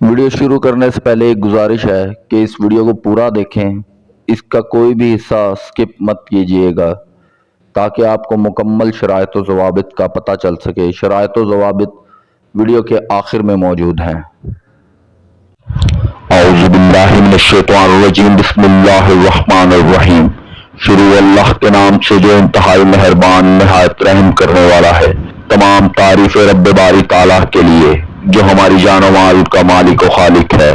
Video शुरू करने से पहले एक गुजारिश है कि इस वीडियो को पूरा देखें। इसका कोई भी हिस्सा स्किप मत कीजिएगा ताकि आपको मुकम्मल शराइत व ज़वाबित का पता चल सके। शराइत व ज़वाबित वीडियो के आखिर में मौजूद हैं। औज़ु बिल्लाहि मिनश्शैतानिर्रजीम, बिस्मिल्लाहिर्रहमानिर्रहीम। शुरू अल्लाह के नाम से जो इंतहाई मेहरबान निहायत रहम करने वाला है। तमाम तारीफ़ रब्बे बारी ताला के लिए जो हमारी जान व माल का मालिक व खालिक है,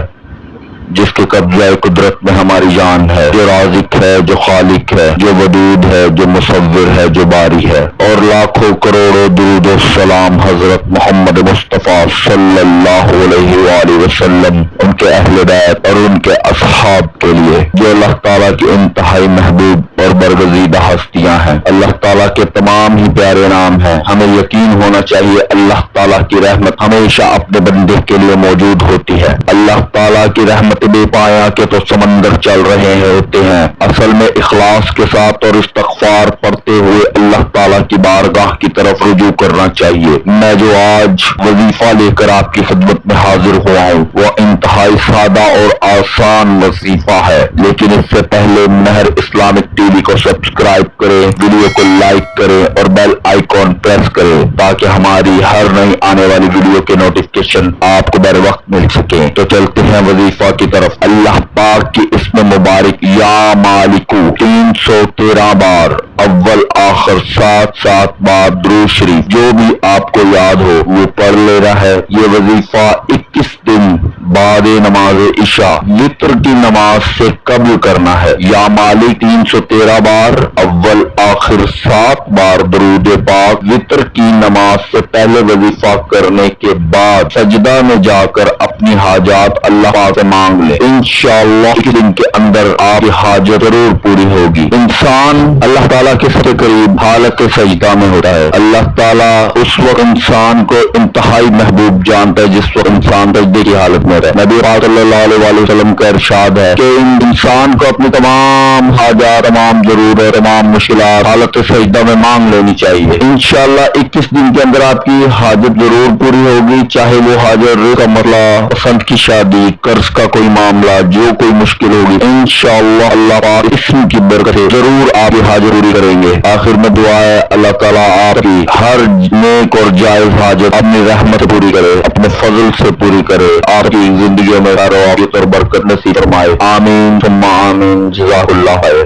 जिसके कब्ज़े कुदरत में हमारी जान है, जो राज़िक है, जो खालिक है, जो वदूद है, जो मुसव्विर है, जो बारी है। और लाखों करोड़ों दुरूद व सलाम हज़रत मोहम्मद मुस्तफ़ा सल्लल्लाहु अलैहि वसल्लम, उनके अहले बैत और उनके असहाब के लिए जो अल्लाह ताला की इंतहाई महबूब और बरगज़ीदा हस्तियां हैं। अल्लाह ताला के तमाम ही प्यारे नाम हैं। हमें यकीन होना चाहिए अल्लाह ताला की रहमत हमेशा अपने बंदे के लिए मौजूद होती है। अल्लाह ताला की रहमत बेपाया के तो समंदर चल रहे होते हैं। असल में इखलास के साथ और इस्तग़फ़ार पढ़ते हुए अल्लाह ताला की बारगाह की तरफ रुजू करना चाहिए। मैं जो आज वजीफा लेकर आपकी खिदमत में हाजिर हुआ हूँ वो इंतहाई सादा और आसान वजीफा है, लेकिन इससे पहले महर इस्लामिक टीवी को सब्सक्राइब करें, वीडियो को लाइक करें और बेल आइकॉन प्रेस करें ताकि हमारी हर नई आने वाली वीडियो के नोटिफिकेशन आपको बर वक्त मिल सके। तो चलते हैं वजीफा की तरफ। अल्लाह पाक की इसमें मुबारक या मालिकू 313 बार, अव्वल आखिर 7 बार दुरूद शरीफ जो भी आपको याद हो वो पढ़ लेना है। ये वजीफा 21 दिन बाद नमाज इशा वित्र की नमाज से कब्ल करना है। या मालिक 313 बार, अव्वल आखिर 7 बार दुरूद पाक वित्र की नमाज से पहले वजीफा करने के बाद सजदा में जाकर अपनी हाजात अल्लाह पाक से मांग ले। इंशाअल्लाह इस दिन के अंदर आपकी हाजत जरूर पूरी होगी। इंसान अल्लाह ताला के सबसे करीब हालत सजदा में होता है। अल्लाह ताला उस वक्त इंसान को इंतहाई महबूब जानता है जिस वक्त इंसान सजदे की हालत में रहता है। नबी सल्लल्लाहु अलैहि वसल्लम का इरशाद है कि इंसान को अपनी तमाम हाजात, तमाम जरूरत, तमाम मुश्किलात हालत सजदा में मांग लेनी चाहिए। इंशाअल्लाह 21 दिन के अंदर आपकी हाजत जरूर पूरी होगी, चाहे वो हाजत का मसला, पसंद की शादी, कर्ज का कोई मामला, जो कोई मुश्किल होगी इंशाअल्लाह अल्लाह पाक इसम की बरकत से जरूर आपकी हाजत पूरी करेंगे। आखिर में दुआ है अल्लाह ताला आपकी हर नेक और जायज हाजत अपनी रहमत पूरी करे, अपने फजल से पूरी करे, आपकी जिंदगी में आपकी बरकत नसीब फरमाए। आमीन सुम्मा आमीन। जज़ाकुल्लाह खैर।